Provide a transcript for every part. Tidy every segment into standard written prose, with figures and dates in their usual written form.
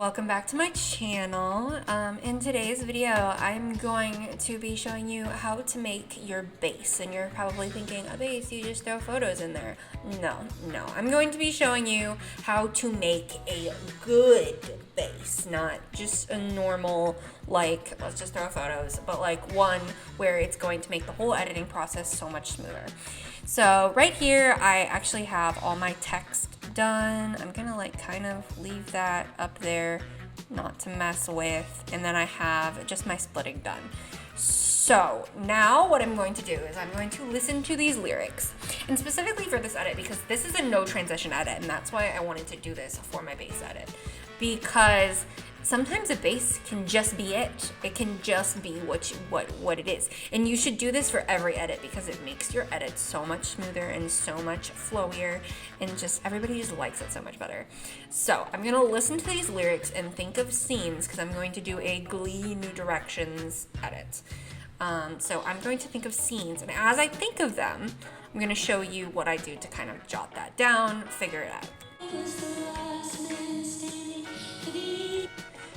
Welcome back to my channel. In today's video, I'm going to be showing you how to make your base. And you're probably thinking, a base, you just throw photos in there. No. I'm going to be showing you how to make a good base, not just a normal, like, let's just throw photos, but like one where it's going to make the whole editing process so much smoother. So right here, I actually have all my text done. I'm gonna kind of leave that up there, not to mess with, and then I have just my splitting done. So now what I'm going to do is I'm going to listen to these lyrics, and specifically for this edit, because this is a no transition edit, and that's why I wanted to do this for my base edit, because sometimes a base can just be it. It can just be what it is. And you should do this for every edit because it makes your edit so much smoother and so much flowier, and just everybody just likes it so much better. So I'm gonna listen to these lyrics and think of scenes because I'm going to do a Glee New Directions edit. So I'm going to think of scenes, and as I think of them, I'm gonna show you what I do to kind of jot that down, figure it out.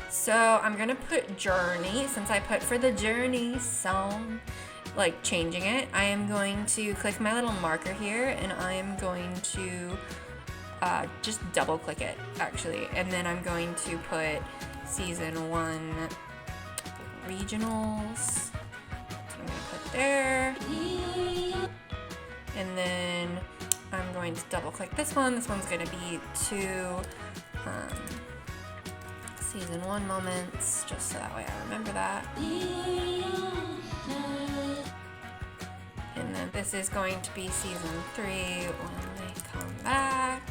So I'm gonna put Journey, since I put for the Journey song, like changing it, I am going to click my little marker here, and I am going to just double click it actually, and then I'm going to put season 1 regionals. I'm gonna put there, and then I'm going to double click this one. This one's gonna be to season 1 moments, just so that way I remember that. And then this is going to be season 3 when they come back.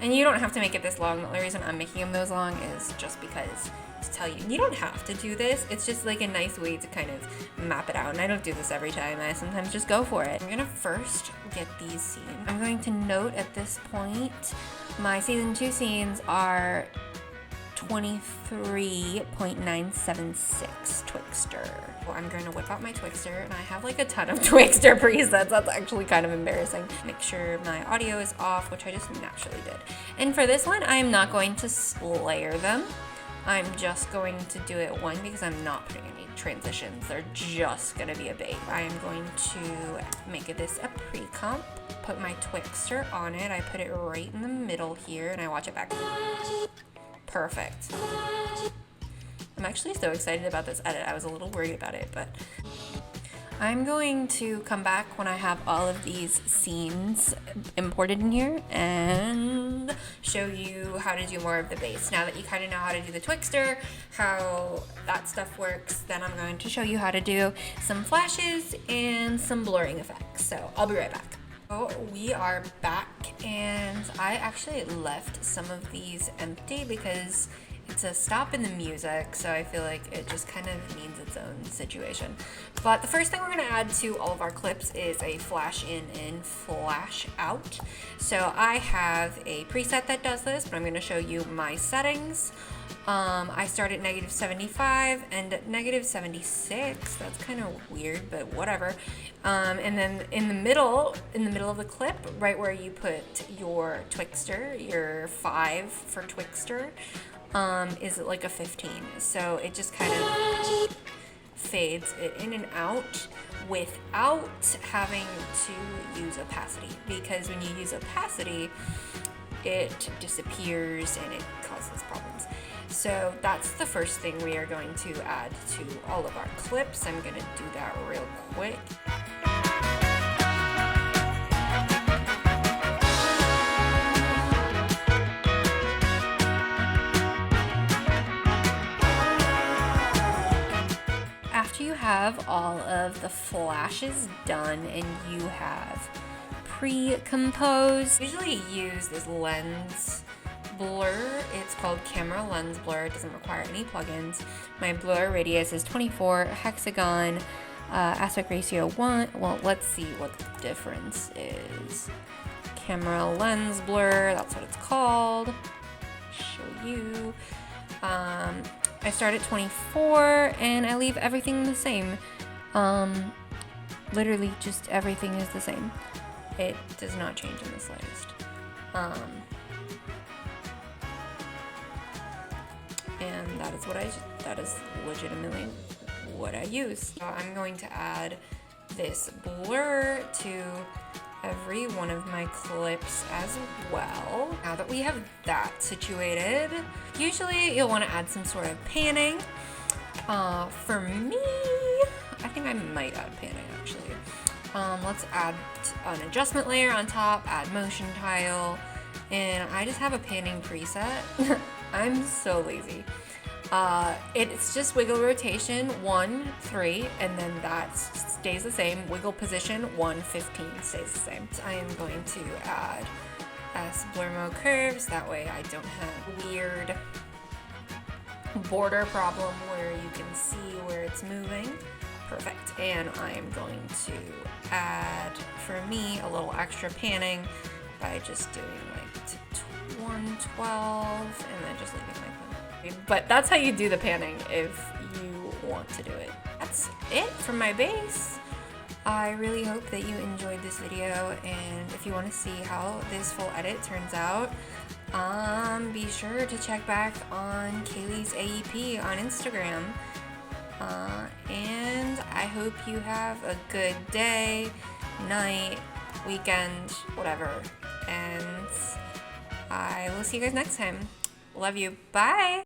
And you don't have to make it this long. The only reason I'm making them those long is just because, to tell you, you don't have to do this. It's just like a nice way to kind of map it out. And I don't do this every time. I sometimes just go for it. I'm gonna first get these scenes. I'm going to note at this point, my season 2 scenes are 23.976 Twixtor. Well, I'm going to whip out my Twixtor, and I have like a ton of Twixtor presets. That's actually kind of embarrassing. Make sure my audio is off, which I just naturally did. And for this one, I am not going to layer them. I'm just going to do it one because I'm not putting any transitions. They're just going to be a base. I am going to make this a pre-comp, put my Twixtor on it. I put it right in the middle here, and I watch it back. Perfect. I'm actually so excited about this edit. I was a little worried about it, but I'm going to come back when I have all of these scenes imported in here and show you how to do more of the base. Now that you kind of know how to do the Twixtor, how that stuff works, then I'm going to show you how to do some flashes and some blurring effects. So I'll be right back. So we are back, and I actually left some of these empty because it's a stop in the music, so I feel like it just kind of needs its own situation. But the first thing we're going to add to all of our clips is a flash in and flash out. So I have a preset that does this, but I'm going to show you my settings. I start at -75 and -76. That's kind of weird, but whatever. And then in the middle of the clip, right where you put your Twixtor, your 5 for Twixtor, is like a 15. So it just kind of fades it in and out without having to use opacity, because when you use opacity, it disappears and it causes problems. So that's the first thing we are going to add to all of our clips. I'm going to do that real quick. After you have all of the flashes done and you have pre-composed, usually use this lens blur. It's called camera lens blur. It doesn't require any plugins. My blur radius is 24, hexagon, aspect ratio 1. Well, let's see what the difference is. Camera lens blur, that's what it's called. Show you. I start at 24 and I leave everything the same. Literally just everything is the same. It does not change in the slightest. that is legitimately what I use. So I'm going to add this blur to every one of my clips as well. Now that we have that situated, usually you'll want to add some sort of panning. For me, I think I might add panning actually. Let's add an adjustment layer on top, add motion tile, and I just have a panning preset. I'm so lazy. It's just wiggle rotation 1, 3, and then that stays the same. Wiggle position 1, 15 stays the same. So I am going to add blur mode curves. That way I don't have weird border problem where you can see where it's moving. Perfect. And I am going to add, for me, a little extra panning by just doing like 112 and then just leaving like that. But that's how you do the panning if you want to do it. That's it for my base. I really hope that you enjoyed this video, and if you want to see how this full edit turns out, be sure to check back on Kaylee's AEP on Instagram. And I hope you have a good day, night, weekend, whatever. And I will see you guys next time. Love you. Bye!